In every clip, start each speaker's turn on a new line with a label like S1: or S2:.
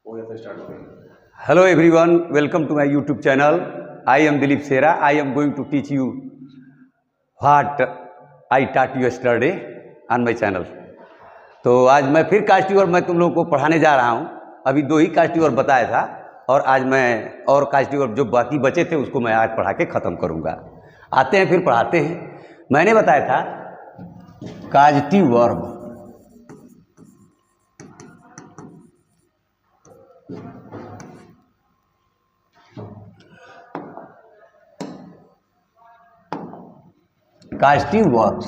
S1: Hello everyone, welcome to my YouTube channel. I am Dilip Sera. I am going to teach you what I taught you yesterday on my channel. तो आज मैं फिर कास्टिवर मैं तुम लोगों को पढ़ाने जा रहा हूँ। अभी 2 ही कास्टिवर बताया था और आज मैं और कास्टिवर जो बाकी बचे थे उसको मैं आज पढ़ा के ख़त्म करूँगा। आते हैं फिर पढ़ाते हैं। मैंने बताया था caustic verb, caustic verbs.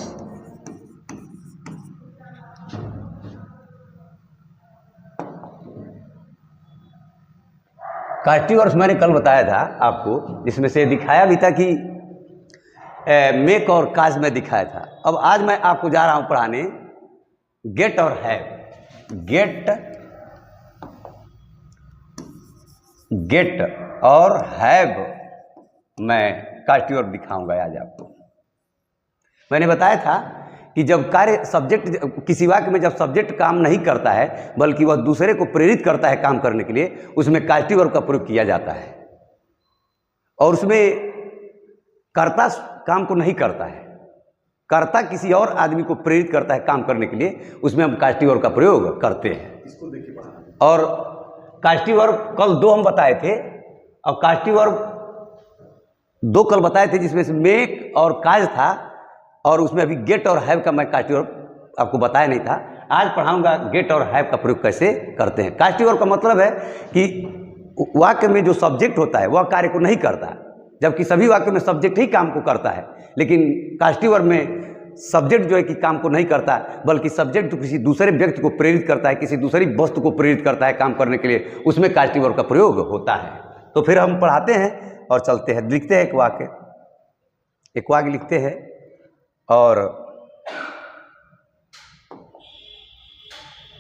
S1: Caustic verbs मैंने कल बताया था आपको, जिसमें से दिखाया भी था कि मेक और काज में दिखाया था। अब आज मैं आपको जा रहा हूं पढ़ाने गेट और हैव। गेट और हैव मैं कास्टिव वर्ब दिखाऊंगा आज आपको। मैंने बताया था कि जब कार्य सब्जेक्ट किसी वाक्य में जब सब्जेक्ट काम नहीं करता है बल्कि वह दूसरे को प्रेरित करता है काम करने के लिए, उसमें कास्टिव वर्ब का प्रयोग किया जाता है। और उसमें कर्ता काम को नहीं करता है, कर्ता किसी और आदमी को प्रेरित करता है काम करने के लिए, उसमें हम कास्टिव वर्ब का प्रयोग करते हैं। इसको देखिए। और कास्टिव वर्ब कल 2 हम बताए थे और कास्टिव वर्ब 2 कल बताए थे, जिसमें से मेक और काज था और उसमें अभी गेट और हैव का मैं कास्टिव वर्ब आपको बताया नहीं था। आज पढ़ाऊंगा गेट और हैव का प्रयोग कैसे करते हैं। कास्टिव वर्ब का मतलब है कि वाक्य में जो सब्जेक्ट होता है वह कार्य को नहीं करता, जबकि सभी वाक्य में सब्जेक्ट ही काम को करता है। लेकिन कास्टिव वर्ब में सब्जेक्ट जो है कि काम को नहीं करता, बल्कि सब्जेक्ट जो किसी दूसरे व्यक्ति को प्रेरित करता है, किसी दूसरी वस्तु को प्रेरित करता है काम करने के लिए, उसमें कास्टिव वर्ब का प्रयोग होता है। तो फिर हम पढ़ाते हैं और चलते हैं। लिखते हैं एक वाक्य लिखते हैं और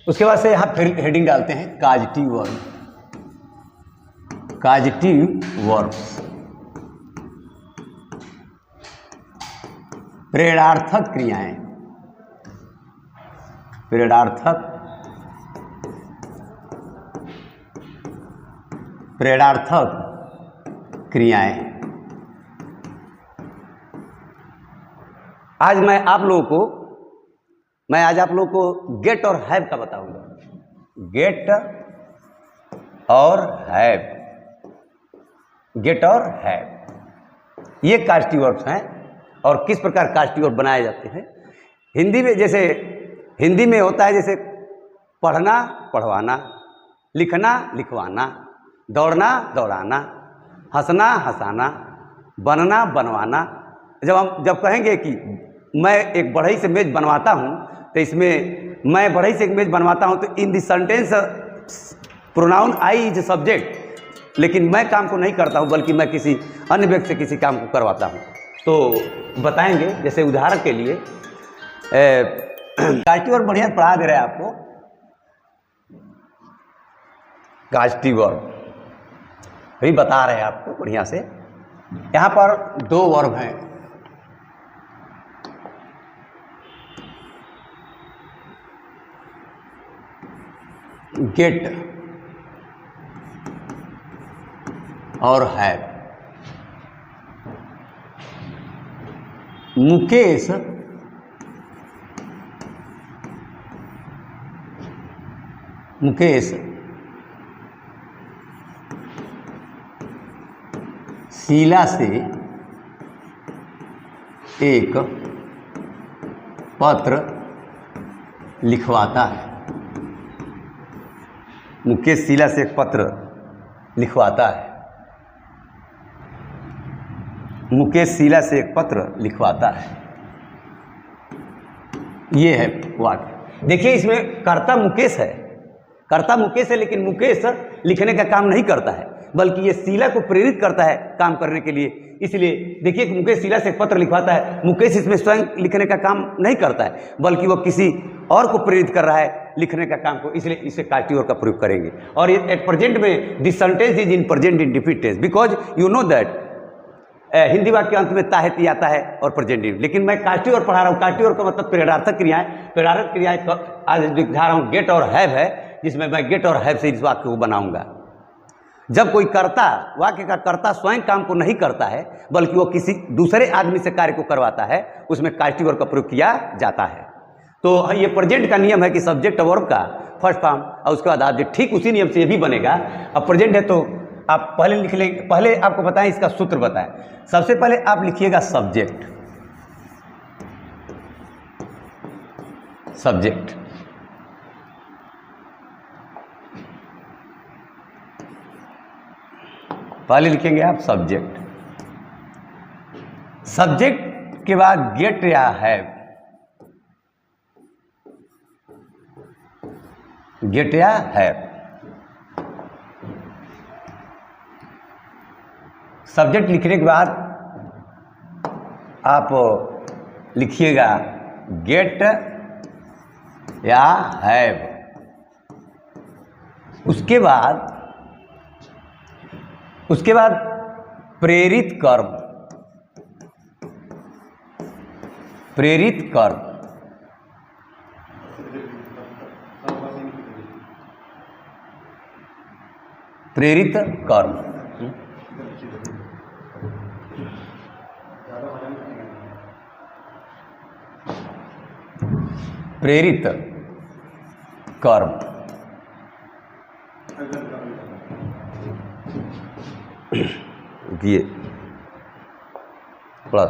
S1: उसके बाद से यहाँ फिर हेडिंग डालते हैं कास्टिव वर्ब्स। प्रेरणार्थक क्रियाएं, प्रेरणार्थक क्रियाएं। आज मैं आप लोगों को गेट और हैव का बताऊंगा। गेट और हैव ये कास्टिव वर्ब्स हैं और किस प्रकार कास्टिव वर्ब बनाए जाते हैं। हिंदी में जैसे हिंदी में होता है जैसे पढ़ना पढ़वाना, लिखना लिखवाना, दौड़ना दौड़ाना, हंसना हंसाना, बनना बनवाना। जब कहेंगे कि मैं एक बढ़ई से मेज बनवाता हूँ, तो इसमें मैं बढ़ई से एक मेज बनवाता हूँ, तो in the sentence pronoun I is subject, लेकिन मैं काम को नहीं करता हूँ बल्कि मैं किसी अन्य व्यक्ति से किसी काम को करवाता हूँ। तो बताएंगे जैसे उदाहरण के लिए कास्टिव वर्ब बढ़िया पढ़ा दे रहे हैं आपको। कास्टिव वर्ब भी बता रहे हैं आपको बढ़िया से। यहाँ पर 2 वर्ब हैं, गेट और हैव। मुकेश शीला से एक पत्र लिखवाता है। मुकेश शीला से एक पत्र लिखवाता है। मुकेश शीला से एक पत्र लिखवाता है। ये है वाक्य। देखिए इसमें कर्ता मुकेश है, लेकिन मुकेश लिखने का काम नहीं करता है बल्कि ये शीला को प्रेरित करता है काम करने के लिए। इसलिए देखिए मुकेश शीला से एक पत्र लिखवाता है। मुकेश इसमें स्वयं लिखने का काम नहीं करता है बल्कि वो किसी और को प्रेरित कर रहा है लिखने का काम को, इसलिए इसे कास्टिव वर्ब का प्रयोग करेंगे। और एट प्रेजेंट में this sentence is in present indefinite tense because you know that Hindi वाक्य के अंत में ताहती आता है और प्रेजेंट इंडेफिनिट। लेकिन मैं कास्टिव वर्ब पढ़ा रहा हूँ। कास्टिव वर्ब का मतलब प्रेरणार्थक क्रियाएं। प्रेरणार्थक क्रियाएं आज दिखा रहा हूँ गेट और हैव है। जिसमें मैं गेट और हैव से इस वाक्य को बनाऊंगा। जब कोई कर्ता, वाक्य का कर्ता स्वयं काम को नहीं करता है बल्कि वो किसी दूसरे आदमी से कार्य को करवाता है, उसमें कास्टिक वर्ब का प्रयोग किया जाता है। तो ये प्रेजेंट का नियम है कि सब्जेक्ट वर्ब का फर्स्ट फॉर्म और उसके बाद ऑब्जेक्ट, ठीक उसी नियम से ये भी बनेगा। अब प्रेजेंट है तो आप पहले लिख लेंगे, पहले आपको बताएं इसका सूत्र बताएं। सबसे पहले आप लिखिएगा सब्जेक्ट, सब्जेक्ट पहले लिखेंगे आप सब्जेक्ट, सब्जेक्ट के बाद गेट या हैव, गेट या हैव। सब्जेक्ट लिखने के बाद आप लिखिएगा गेट या हैव। उसके बाद प्रेरित कर्म, प्रेरित कर्म, प्रेरित कर्म, प्रेरित कर्म। ये प्लस,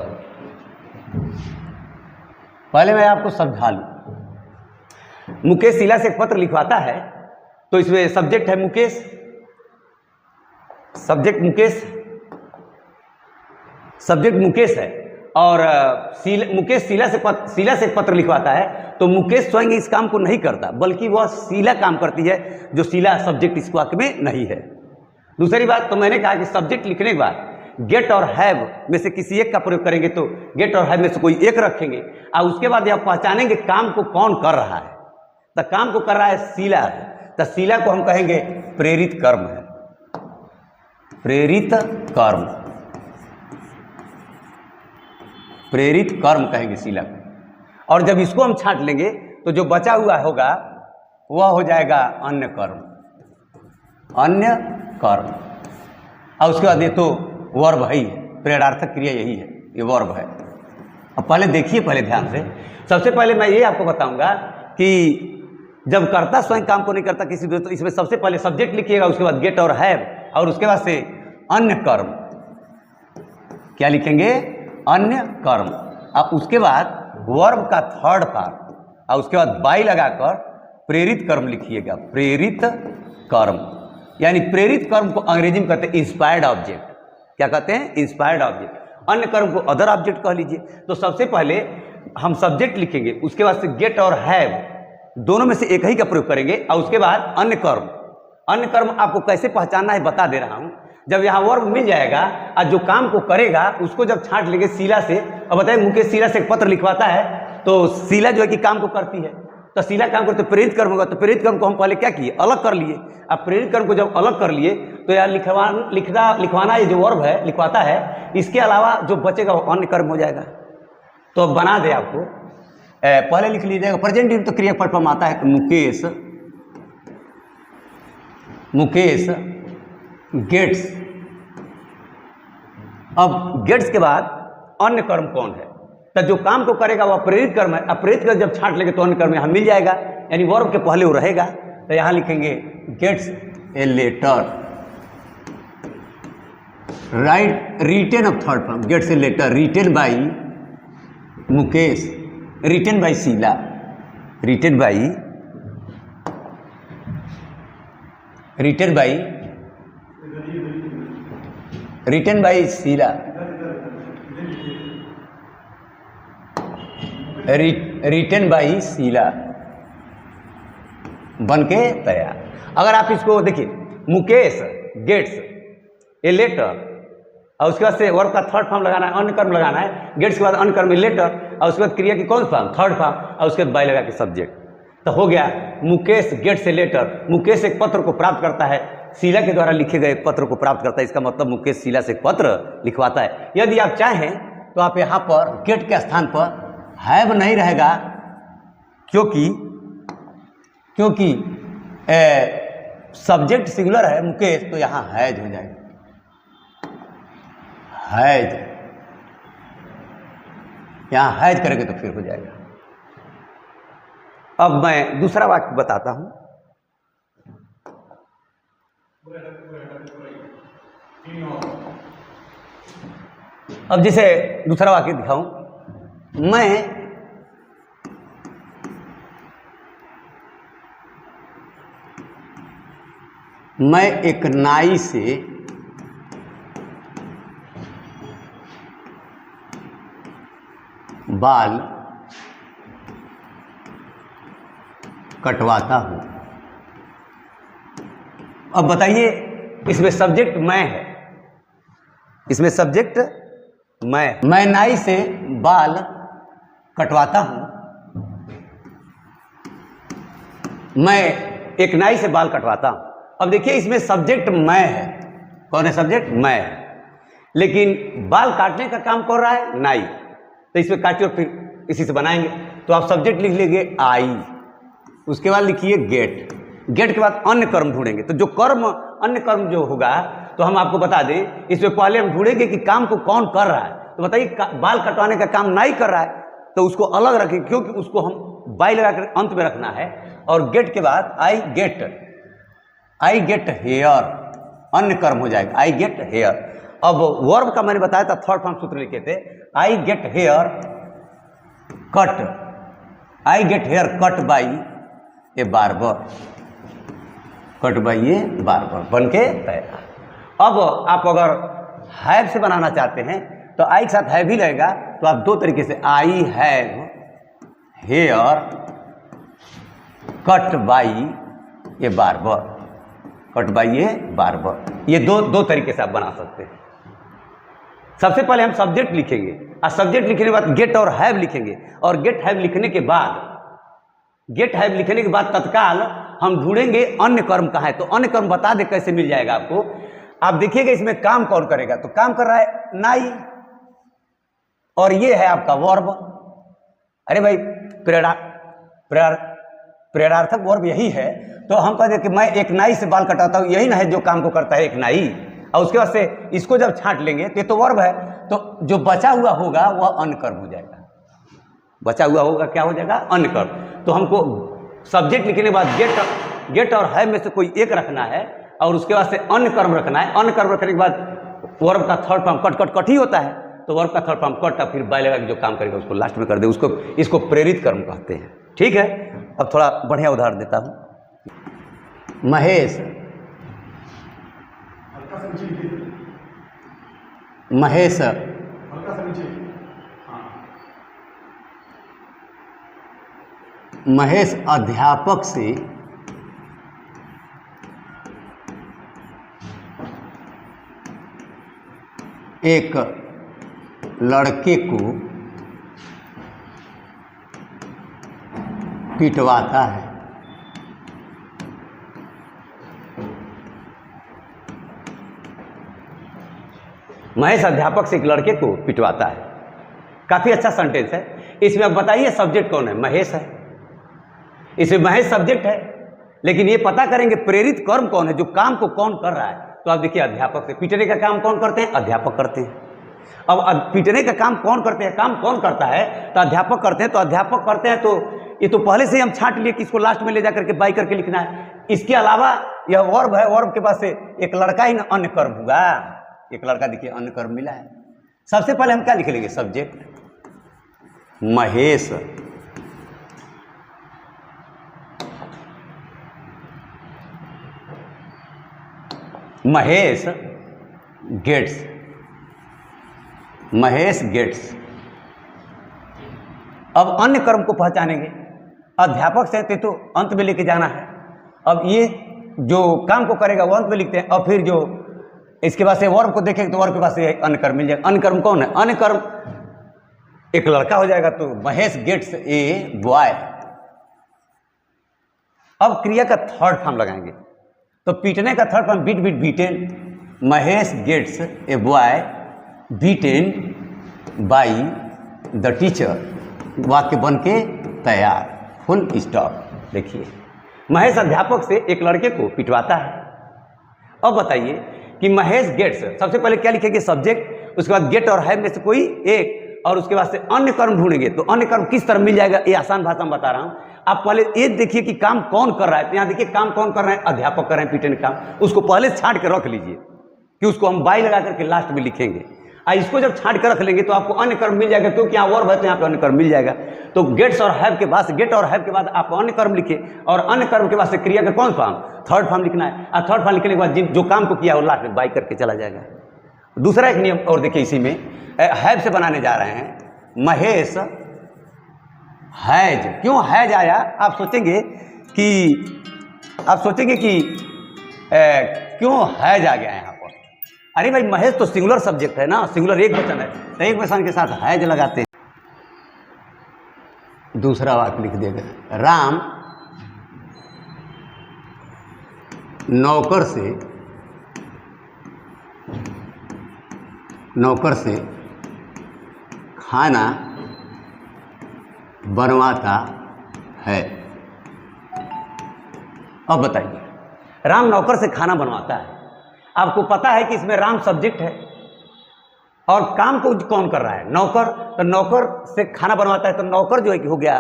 S1: पहले मैं आपको समझा लूं। मुकेश शीला से एक पत्र लिखवाता है तो इसमें सब्जेक्ट है मुकेश, सब्जेक्ट मुकेश, सब्जेक्ट मुकेश है और मुकेश शीला से एक पत्र लिखवाता है तो मुकेश स्वयं इस काम को नहीं करता बल्कि वह शीला काम करती है, जो शीला सब्जेक्ट इस वाक्य में नहीं है। दूसरी बात, तो मैंने कहा कि सब्जेक्ट लिखने के बाद गेट और हैव में से किसी एक का प्रयोग करेंगे तो गेट और हैव में से कोई एक रखेंगे और उसके बाद यह पहचानेंगे काम को कौन कर रहा है। तो काम को कर रहा है शीला है, तो शीला को हम कहेंगे प्रेरित कर्म है, प्रेरित कर्म, प्रेरित कर्म कहेंगे शीला को। और जब इसको हम छांट लेंगे तो जो बचा हुआ होगा वह हो जाएगा अन्य कर्म, अन्य कर्म। और उसके बाद ये तो वर्ब है ही, प्रेरणार्थक क्रिया यही है, ये वर्ब है। अब पहले देखिए, पहले ध्यान से। सबसे पहले मैं ये आपको बताऊंगा कि जब कर्ता स्वयं काम को नहीं करता किसी दूसरे, तो इसमें सबसे पहले सब्जेक्ट लिखिएगा, उसके बाद गेट और हैव और उसके बाद से अन्य कर्म। क्या लिखेंगे? अन्य कर्म। अब उसके बाद वर्ब का थर्ड पार्ट और उसके बाद बाई लगाकर प्रेरित कर्म लिखिएगा, प्रेरित कर्म। यानी प्रेरित कर्म को अंग्रेजी में कहते हैं इंस्पायर्ड ऑब्जेक्ट। क्या कहते हैं? Inspired object. अन्य कर्म को अदर ऑब्जेक्ट कह लीजिए। तो सबसे पहले हम सब्जेक्ट लिखेंगे, उसके बाद से गेट और हैव दोनों में से एक ही का प्रयोग करेंगे और उसके बाद अन्य कर्म। अन्य कर्म आपको कैसे पहचानना है बता दे रहा हूं। जब यहाँ वर्ब मिल जाएगा और जो काम को करेगा उसको जब छांट लेंगे शीला से, और बताइए मुकेश शीला से एक पत्र लिखवाता है तो शीला जो है कि काम को करती है, तो शीला काम करते प्रेरित कर्म होगा। तो प्रेरित कर्म को हम पहले क्या किए? अलग कर लिए। अब प्रेरित कर्म को जब अलग कर लिए तो यार लिखवाना ये जो वर्ब है लिखवाता है, इसके अलावा जो बचेगा वो अन्य कर्म हो जाएगा। तो अब बना दे आपको, पहले लिख लीजिएगा प्रेजेंट इन तो क्रियापद फॉर्म आता है तो मुकेश गेट्स। अब गेट्स के बाद अन्य कर्म कौन है? तो जो काम को करेगा वह प्रेरित कर्म है। अब प्रेरित कर्म जब छांट लेंगे तो अन्य कर्म यहाँ मिल जाएगा, यानी वर्ब के पहले वो रहेगा। तो यहाँ लिखेंगे gets a letter, write written of third form, gets a letter written by Mukesh, written by Sheela, written by Sheela, written by Sheela बन के तैयार। अगर आप इसको देखिए, मुकेश गेट्स ए लेटर और उसके बाद से वर्ब का थर्ड फॉर्म लगाना है, अन्य कर्म लगाना है। गेट्स के बाद अन्य कर्म लेटर और उसके बाद क्रिया की कौन फॉर्म? थर्ड फॉर्म और उसके बाद बाई लगा के सब्जेक्ट। तो हो गया Mukesh gets a letter. Mukesh एक पत्र को प्राप्त करता है, शीला के द्वारा लिखे गए पत्र को प्राप्त करता है। इसका मतलब मुकेश शीला से एक पत्र लिखवाता है। यदि आप चाहें तो आप यहाँ पर गेट के स्थान पर हैव नहीं रहेगा, क्योंकि सब्जेक्ट सिंगुलर है मुकेश, तो यहाँ हैज हो जाएगा, हैज, यहाँ हैज करेंगे तो फिर हो जाएगा। अब मैं दूसरा वाक्य बताता हूं। अब जैसे दूसरा वाक्य दिखाऊं, मैं एक नाई से बाल कटवाता हूं। अब बताइए, इसमें सब्जेक्ट मैं है, इसमें सब्जेक्ट मैं नाई से बाल कटवाता हूं, मैं एक नाई से बाल कटवाता हूं। अब देखिए, इसमें सब्जेक्ट मैं है। कौन है सब्जेक्ट? मैं है। लेकिन बाल काटने का काम कर रहा है नाई, तो इसमें काटिए और फिर इसी से बनाएंगे। तो आप सब्जेक्ट लिख लेंगे आई, उसके बाद लिखिए गेट, गेट के बाद अन्य कर्म ढूंढेंगे। तो जो कर्म, अन्य कर्म जो होगा, तो हम आपको बता दें, इसमें पहले हम ढूंढेंगे कि काम को कौन कर रहा है। तो बताइए, बाल कटवाने का काम नाई कर रहा है, तो उसको अलग रखें, क्योंकि उसको हम बाई लगा कर अंत में रखना है। और गेट के बाद आई गेट हेयर, अन्य कर्म हो जाएगा, आई गेट हेयर। अब वर्ब का मैंने बताया था, थर्ड फॉर्म सूत्र लिखे थे, I get here cut, I get here cut by a barber, cut by a barber बन के तैयार। अब आप अगर हैव से बनाना चाहते हैं तो आई के साथ हैव ही लगेगा, तो आप दो तरीके से, I have hair cut by a barber, cut by a barber, ये दो तरीके से आप बना सकते हैं। सबसे पहले हम सब्जेक्ट लिखेंगे, और सब्जेक्ट लिखने के बाद गेट और हैव लिखेंगे, और गेट हैव लिखने के बाद तत्काल हम ढूंढेंगे अन्य कर्म कहाँ है। तो अन्य कर्म बता दे कैसे मिल जाएगा आपको। आप देखिएगा, इसमें काम कौन करेगा, तो काम कर रहा है नाई, और ये है आपका वर्ब। अरे भाई, प्रेरणार्थक वर्ब यही है, तो हम कहते हैं कि मैं एक नाई से बाल कटाता हूं, यही ना है जो काम को करता है एक नाई। और उसके बाद से इसको जब छांट लेंगे तो ये तो वर्ब है, तो जो बचा हुआ होगा वह अन्य कर्म हो जाएगा। बचा हुआ होगा क्या हो जाएगा? अन्य कर्म। तो हमको सब्जेक्ट लिखने के बाद गेट और है में से कोई एक रखना है, और उसके बाद से अन्य कर्म रखना है। अन्य कर्म रखने के बाद वर्ब का थर्ड फॉर्म कट ही होता है, तो वर्ब का थर्ड फॉर्म कट, फिर बाय लगा के जो काम करेगा उसको लास्ट में कर दे, उसको इसको प्रेरित कर्म कहते हैं। ठीक है, अब थोड़ा बढ़िया उदाहरण देता हूं। महेश अध्यापक से एक लड़के को पिटवाता है। महेश अध्यापक से एक लड़के को पिटवाता है। काफी अच्छा सेंटेंस है। इसमें अब बताइए सब्जेक्ट कौन है? महेश है। इसमें महेश सब्जेक्ट है, लेकिन ये पता करेंगे प्रेरित कर्म कौन है, जो काम को कौन कर रहा है। तो आप देखिए, अध्यापक से। पीटने का काम कौन करते हैं? अध्यापक करते हैं। अब पीटने का काम कौन करते हैं? काम कौन करता है? तो अध्यापक करते हैं। तो अध्यापक करते हैं, तो ये तो पहले से ही हम छांट लिए कि इसको लास्ट में ले जा करके बाई करके लिखना है। इसके अलावा यह वर्ब है, वर्ब के पास से एक लड़का ही अन्य कर्म होगा। एक लड़का देखिए अन्य कर्म मिला है। सबसे पहले हम क्या लिख लेंगे? Subject Mahesh gets. अब अन्य कर्म को पहचानेंगे। अध्यापक से तो अंत में लेके जाना है। अब ये जो काम को करेगा वो अंत में लिखते हैं, और फिर जो इसके बाद से वर्ब को देखेंगे तो वर्ब के पास से अन्य कर्म मिल जाएगा। अन्य कर्म कौन है? अन्य कर्म एक लड़का हो जाएगा, तो महेश गेट्स ए बॉय। अब क्रिया का थर्ड फॉर्म लगाएंगे, तो पीटने का third form beaten. Mahesh gets a boy beaten by the teacher. वाक्य बन के तैयार, फुल स्टॉप। देखिए, महेश अध्यापक से एक लड़के को पिटवाता है। अब बताइए कि महेश गेट्स, सबसे पहले क्या लिखेंगे? सब्जेक्ट, उसके बाद गेट और है में से कोई एक, और उसके बाद से अन्य कर्म ढूंढेंगे। तो अन्य कर्म किस तरह मिल जाएगा, ये आसान भाषा में बता रहा हूं। आप पहले ये देखिए कि काम कौन कर रहा है। तो यहाँ देखिए काम कौन कर रहे हैं? अध्यापक कर रहे हैं पीटने का काम। उसको पहले छांट के रख लीजिए कि उसको हम बाई लगा करके लास्ट में लिखेंगे। इसको जब छांट कर रख लेंगे तो आपको अन्य कर्म मिल जाएगा, क्योंकि यहाँ वर्ब है तो यहाँ पे अन्य कर्म मिल जाएगा। तो गेट्स और हैव के बाद, गेट और हैव के बाद आप अन्य कर्म लिखे, और अन्य कर्म के बाद से क्रिया का कौन फॉर्म? थर्ड फॉर्म लिखना है। और थर्ड फॉर्म लिखने के बाद जो काम को किया वो लास्ट में बाई करके चला जाएगा। दूसरा एक नियम और देखिए, इसी में हैव से बनाने जा रहे हैं। महेश हैज, क्यों हैज आया? आप सोचेंगे कि क्यों हैज आ गया यहाँ पर? अरे भाई, महेश तो सिंगुलर सब्जेक्ट है ना, सिंगुलर एक वचन है, तो एक वचन के साथ हैज लगाते हैं। दूसरा वाक्य लिख देगा, राम नौकर से खाना बनवाता है। अब बताइए, राम नौकर से खाना बनवाता है। आपको पता है कि इसमें राम सब्जेक्ट है और काम को कौन कर रहा है? नौकर। तो नौकर से खाना बनवाता है, तो नौकर जो है कि हो गया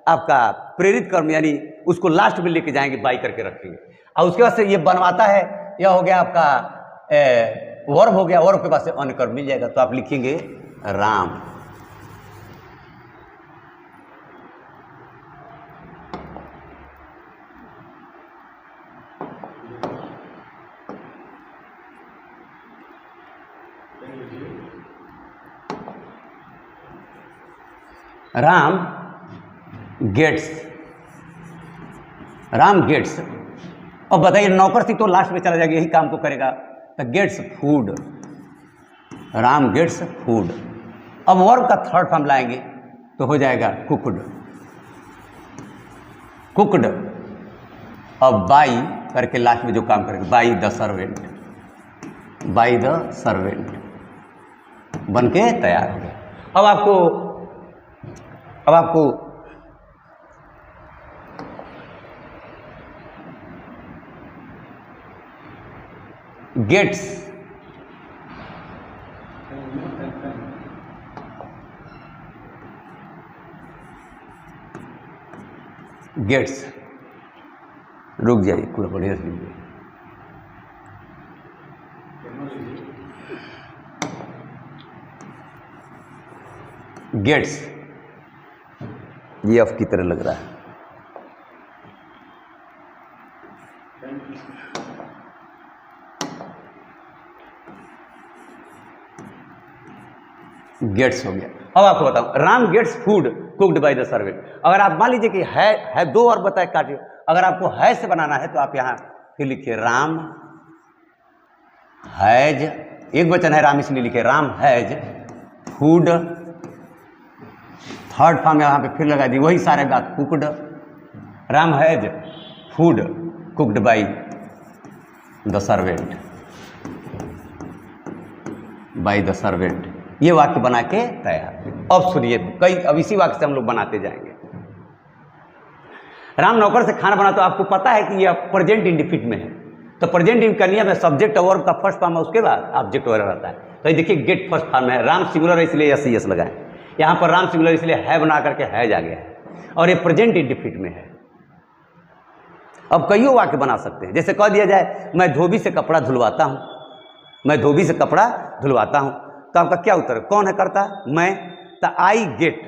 S1: आपका प्रेरित कर्म, यानी उसको लास्ट में लेके जाएंगे, बाई करके रखेंगे। और उसके बाद से ये बनवाता है, यह हो गया आपका वर्ब हो गया, वर्ब के बाद से अन्य कर्म मिल जाएगा। तो आप लिखेंगे राम। राम गेट्स। अब बताइए, नौकर थी तो लास्ट में चला जाएगा, यही काम को करेगा। तो gets food, Ram gets food. अब वर्ब का थर्ड फॉर्म लाएंगे तो हो जाएगा कुकड। अब बाई करके लास्ट में जो काम करेगा, बाई द सर्वेंट बन के तैयार हो गया। अब आपको गेट्स रुक जाइए, पूरा बढ़िया से लीजिए। गेट्स, ये अफ की तरह लग रहा है। गेट्स हो गया। अब आपको बताऊं, Ram gets food cooked by the servant. अगर आप मान लीजिए कि है दो और बताए काटिए, अगर आपको है से बनाना है तो आप यहां फिर लिखिए राम हैज, एक वचन है राम इसलिए लिखे Ram has food. Third form यहां पे फिर लगा दी, वही सारे बात cooked. Ram has food cooked by the servant, ये वाक्य बना के तैयार। अब सुनिए, अब इसी वाक्य से हम लोग बनाते जाएंगे। राम नौकर से खाना बना, तो आपको पता है कि यह प्रेजेंट इंडिफिनिट में है। तो प्रेजेंट इंडिफिनिट में सब्जेक्ट और वर्ब का फर्स्ट फॉर्म है, उसके बाद ऑब्जेक्ट वगैरह रहता है। तो ये देखिए गेट फर्स्ट फॉर्म है, राम सिंगुलर है इसलिए एस लगाए। यहाँ पर राम सिंगुलर इसलिए है बना करके हैज आ गया है, और ये प्रेजेंट इंडिफिनिट में है। अब कईयों वाक्य बना सकते हैं, जैसे कह दिया जाए मैं धोबी से कपड़ा धुलवाता हूँ, तो आपका क्या उत्तर है? कौन है करता? मैं। तो आई गेट,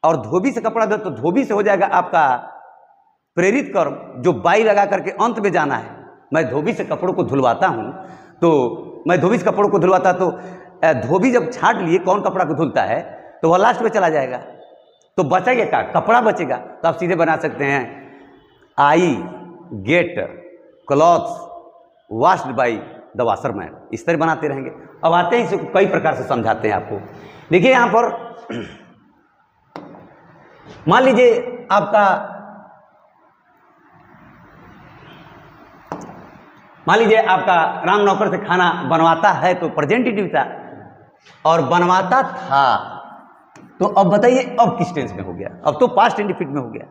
S1: और धोबी से कपड़ा दो, तो धोबी से हो जाएगा आपका प्रेरित कर्म, जो बाई लगा करके अंत में जाना है। मैं धोबी से कपड़ों को धुलवाता हूँ, तो मैं धोबी से कपड़ों को धुलवाता, तो धोबी जब छांट लिए कौन कपड़ा को धुलता है, तो वह लास्ट में चला जाएगा, तो बचेगा क्या? कपड़ा बचेगा। तो आप सीधे बना सकते हैं I get clothes washed by the washerman. इस तरह बनाते रहेंगे। अब आते हैं, इसे कई प्रकार से समझाते हैं आपको। देखिए यहाँ पर मान लीजिए आपका राम नौकर से खाना बनवाता है, तो प्रेजेंट इंडिफिनिट था, और बनवाता था, तो अब बताइए अब किस टेंस में हो गया? अब तो पास्ट इंडिफिनिट में हो गया।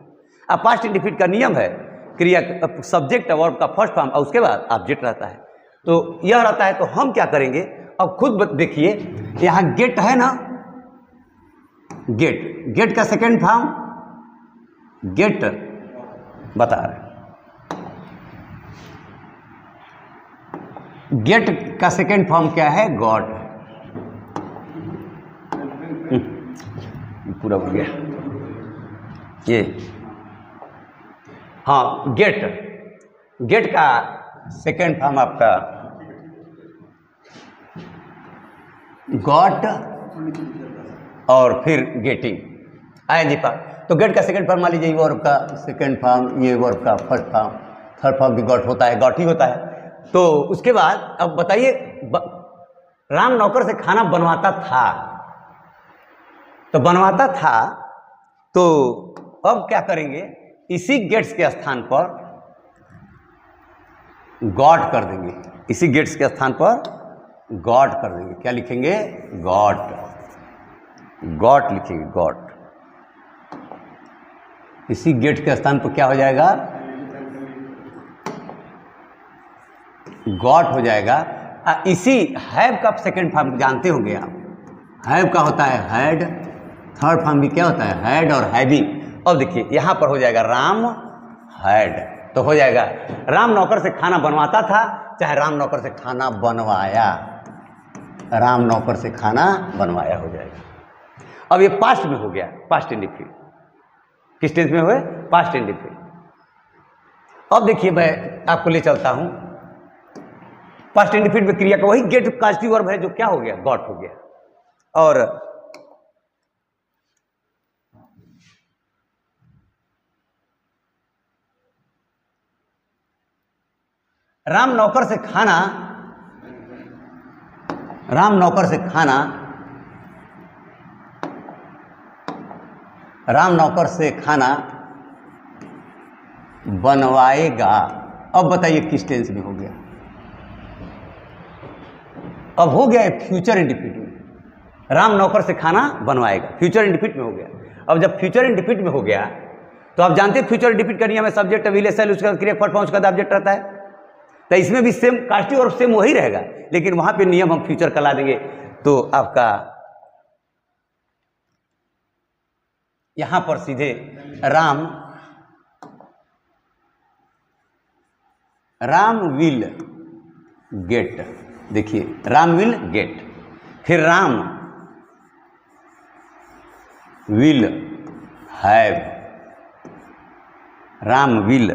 S1: अब पास्ट इंडिफिनिट का नियम है क्रिया सब्जेक्ट वर्ब का फर्स्ट फॉर्म और उसके बाद ऑब्जेक्ट रहता है। तो यह रहता है। तो हम क्या करेंगे, अब खुद देखिए, यहाँ गेट है ना, गेट का सेकेंड फॉर्म गेट बता रहे, गेट का सेकेंड फॉर्म क्या है, गॉट। पूरा हो गया ये। हाँ, गेट का सेकेंड फॉर्म आपका गॉट और फिर गेटिंग आएंगे पर। तो गेट का सेकेंड फॉर्म मान लीजिए वर्ब का सेकेंड फॉर्म, ये वर्ब का फर्स्ट फॉर्म, थर्ड फॉर्म भी गॉट होता है, गॉट ही होता है। तो उसके बाद अब बताइए, राम नौकर से खाना बनवाता था, तो बनवाता था, तो अब क्या करेंगे, इसी गेट्स के स्थान पर गॉट कर देंगे, इसी गेट्स के स्थान पर गॉट कर देंगे। क्या लिखेंगे, गॉट, गॉट लिखेंगे, गॉट। इसी गेट के स्थान पर क्या हो जाएगा, गॉट हो जाएगा। इसी हैव का सेकेंड फॉर्म जानते होंगे आप, हैव का होता है हैड, थर्ड फॉर्म भी क्या होता है, हैड और हैविंग। अब देखिए यहाँ पर हो जाएगा राम हैड, तो हो जाएगा राम नौकर से खाना बनवाता था, चाहे राम नौकर से खाना बनवाया, राम नौकर से खाना बनवाया हो जाएगा। अब ये पास्ट में हो गया, पास्ट इंडिफिनिट। किस टेंस में हुए, पास्ट इंडिफिनिट। अब देखिए मैं आपको ले चलता हूं, पास्ट इंडिफिनिट में क्रिया का वही गेट कास्टिव वर्ब है जो क्या हो गया, गॉट हो गया। और राम नौकर से खाना, राम नौकर से खाना, राम नौकर से खाना बनवाएगा। अब बताइए किस टेंस में हो गया, अब हो गया फ्यूचर इंडिफिनिट में, राम नौकर से खाना बनवाएगा, फ्यूचर इंडिफिनिट में हो गया। अब जब फ्यूचर इंडिफिनिट में हो गया तो आप जानते हैं फ्यूचर इंडिफिनिट करनी में सब्जेक्ट विल एस एल, उसका क्रिया फर्स्ट फॉर्म, उसका ऑब्जेक्ट रहता है। तो इसमें भी सेम कास्टिव और सेम वही रहेगा, लेकिन वहां पे नियम हम फ्यूचर का ला देंगे। तो आपका यहां पर सीधे राम विल गेट, देखिए राम विल गेट, फिर Ram will have, Ram will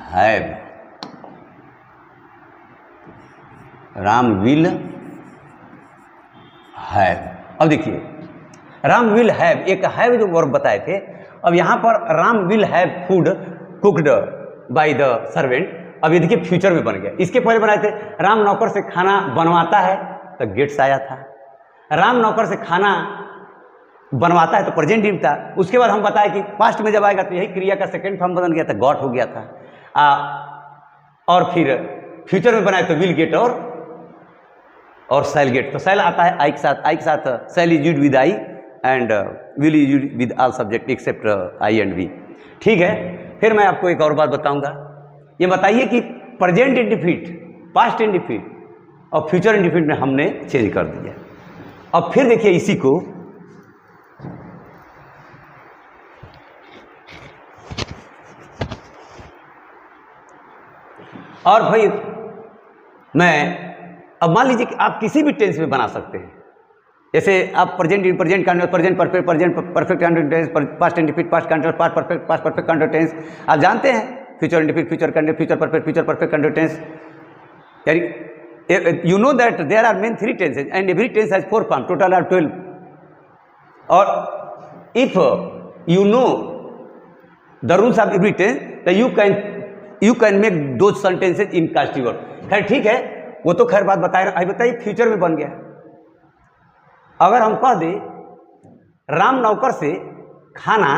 S1: have, Ram will have. अब देखिए राम विल हैव, एक हैव जो वर्ब बताए थे, अब यहां पर Ram will have food cooked by the servant. अब ये देखिए फ्यूचर में बन गया। इसके पहले बनाए थे राम नौकर से खाना बनवाता है, तो गेट्स आया था। राम नौकर से खाना बनवाता है तो प्रेजेंट ड्यूम था। उसके बाद हम बताए कि पास्ट में जब आएगा तो यही क्रिया का सेकेंड फॉर्म बदल गया था, गॉट हो गया था। और फिर फ्यूचर में बनाए तो विल गेट और सेल गेट। तो सेल आता है आई के साथ, shall is used with I and will is used with all subject except I and we. ठीक है, फिर मैं आपको एक और बात बताऊंगा। ये बताइए कि प्रेजेंट इंडिफिनिट, पास्ट इंडिफिनिट और फ्यूचर इंडिफिनिट में हमने चेंज कर दिया। अब फिर देखिए इसी को और भाई अब मान लीजिए कि आप किसी भी टेंस में बना सकते हैं। जैसे आप present present continuous, present perfect, present perfect continuous tense, past indefinite, past continuous, past perfect continuous tense. आप जानते हैं future indefinite, future continuous, future perfect continuous tense. यानी you know that there are main 3 tenses and every tense has 4 form, total are 12। और if you know the rules of every tense तो you can make those sentences in causative verb. खैर ठीक है, वो तो खैर बात बताइए फ्यूचर में बन गया। अगर हम कह दें राम नौकर से खाना,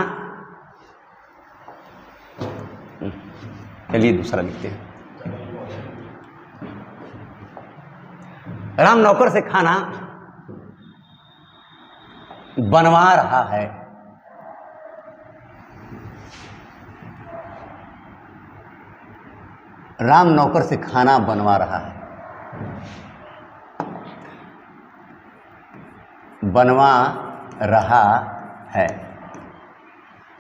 S1: चलिए दूसरा लिखते हैं, राम नौकर से खाना बनवा रहा है, राम नौकर से खाना बनवा रहा है, बनवा रहा है।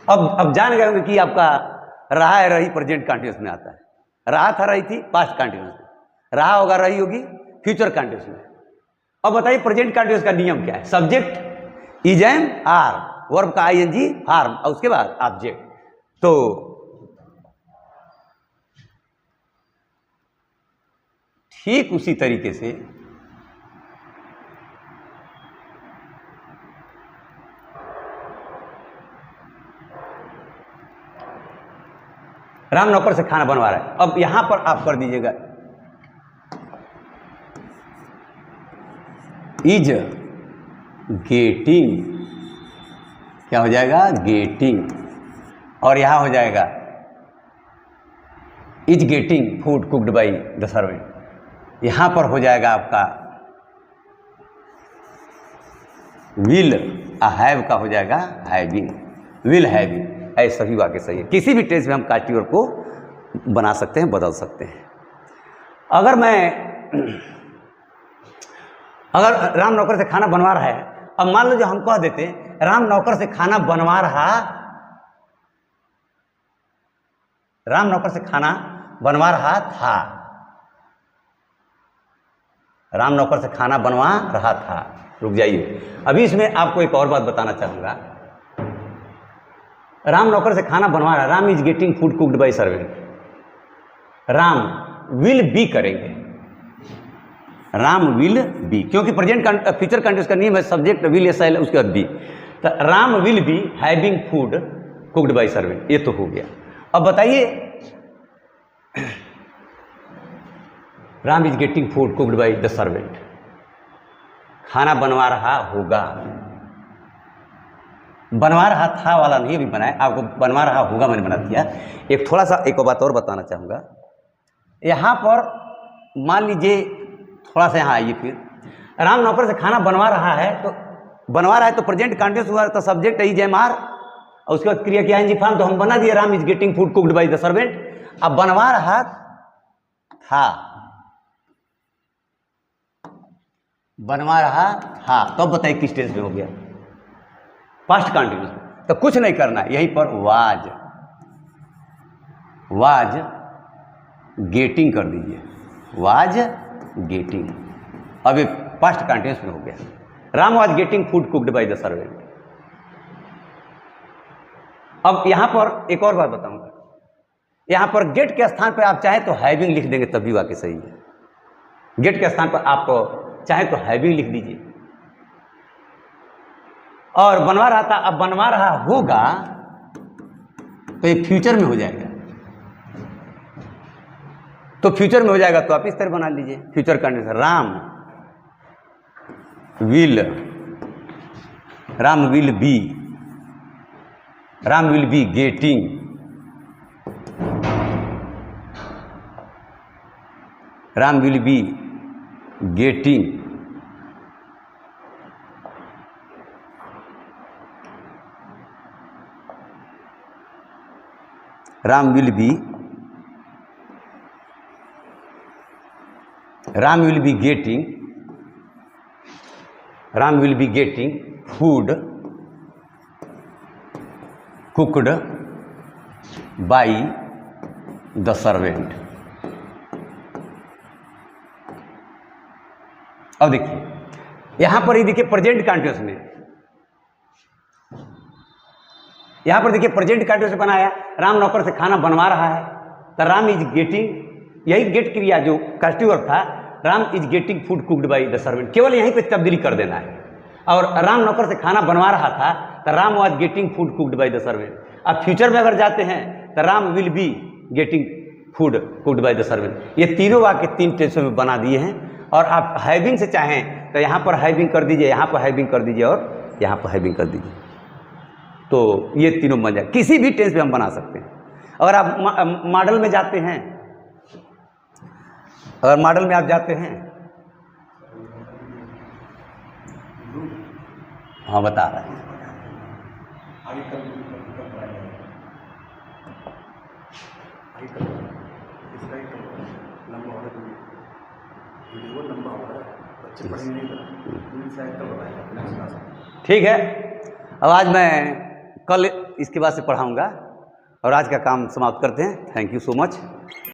S1: अब जान गए होंगे कि आपका रहा है रही प्रेजेंट कंटिन्यूअस में आता है। रहा था रही थी पास्ट कंटिन्यूअस में, रहा होगा रही होगी फ्यूचर कंटिन्यूअस में। अब बताइए प्रेजेंट कंटिन्यूअस का नियम क्या है? Subject is am are, verb का आईएनजी फॉर्म और उसके बाद ऑब्जेक्ट। तो ठीक उसी तरीके से राम नौकर से खाना बनवा रहा है। अब यहां पर आप कर दीजिएगा इज गेटिंग, क्या हो जाएगा? गेटिंग। और यहां हो जाएगा is getting food cooked by the servant. यहां पर हो जाएगा आपका विल हैव का हो जाएगा हैविंग, विल हैविंग। ऐसे सभी वाक्य सही है। किसी भी टेंस में हम कास्टिवर को बना सकते हैं, बदल सकते हैं। अगर राम नौकर से खाना बनवा रहा है, अब मान लो जो हम कह देते राम नौकर से खाना बनवा रहा, राम नौकर से खाना बनवा रहा था, राम नौकर से खाना बनवा रहा था। रुक जाइए, अभी इसमें आपको एक और बात बताना चाहूंगा। राम नौकर से खाना बनवा रहा, Ram is getting food cooked by servant. Ram will be करेंगे, राम विल बी, क्योंकि प्रेजेंट फ्यूचर कंटिन्यूअस का नियम है सब्जेक्ट विल एस एल उसके बाद बी। तो Ram will be having food cooked by servant, ये तो हो गया। अब बताइए Ram is getting food cooked by the servant, खाना बनवा रहा होगा। बनवा रहा था वाला नहीं अभी बनाया, आपको बनवा रहा होगा मैंने बना दिया। एक थोड़ा सा एक बात और बताना चाहूँगा। यहाँ पर मान लीजिए थोड़ा सा यहाँ आइए, फिर राम नौकर से खाना बनवा रहा है, तो बनवा रहा है तो प्रेजेंट कंटिन्यूअस हुआ, तो सब्जेक्ट इज एम आर और उसके बाद क्रिया क्या है फॉर्म, तो हम बना दिए Ram is getting food cooked by the servant. अब बनवा रहा था, बनवा रहा था, तो अब बताइए किस टेंस में हो गया? Past continuous. तो कुछ नहीं करना, यहीं पर वाज गेटिंग कर दीजिए, वाज गेटिंग। अब ये पास्ट कंटिन्यूअस में हो गया। Ram was getting food cooked by the servant. अब यहां पर एक और बात बताऊंगा, यहां पर गेट के स्थान पर आप चाहें तो हैविंग लिख देंगे तब भी वाक्य सही है। गेट के स्थान पर आप चाहें तो हैविंग लिख दीजिए। और बनवा रहा था, अब बनवा रहा होगा तो ये फ्यूचर में हो जाएगा, तो फ्यूचर में हो जाएगा तो आप इस तरह बना लीजिए future condition. Ram will be getting, Ram will be getting Ram will be getting food cooked by the servant. अब देखिए यहां पर ही देखिए प्रेजेंट कंटिन्यूअस में, यहां पर देखिए प्रेजेंट कंटिन्यूअस बनाया, राम नौकर से खाना बनवा रहा है, तो राम इज गेटिंग, यही गेट क्रिया जो कास्टिव था, Ram is getting food cooked by the servant, केवल यहीं पे तब्दीली कर देना है। और राम नौकर से खाना बनवा रहा था तो Ram was getting food cooked by the servant. अब फ्यूचर में अगर जाते हैं तो Ram will be getting food cooked by the servant. ये तीनों वाक्य तीन टेंसों में बना दिए हैं। और आप हैविंग से चाहें तो यहाँ पर हैविंग कर दीजिए, यहाँ पर हैविंग कर दीजिए और यहाँ पर हैविंग कर दीजिए, तो ये तीनों बन जाए। किसी भी टेंस में हम बना सकते हैं। अगर आप मॉडल में जाते हैं, अगर मॉडल में आप जाते हैं, हाँ बता रहा है,
S2: लंबा हो रहा है, वीडियो लंबा हो रहा है, बच्चे पढ़ेंगे नहीं तो शायद कल बताएगा नेक्स्ट क्लास।
S1: ठीक है, अब आज मैं कल इसके बाद से पढ़ाऊँगा और आज का काम समाप्त करते हैं। Thank you so much.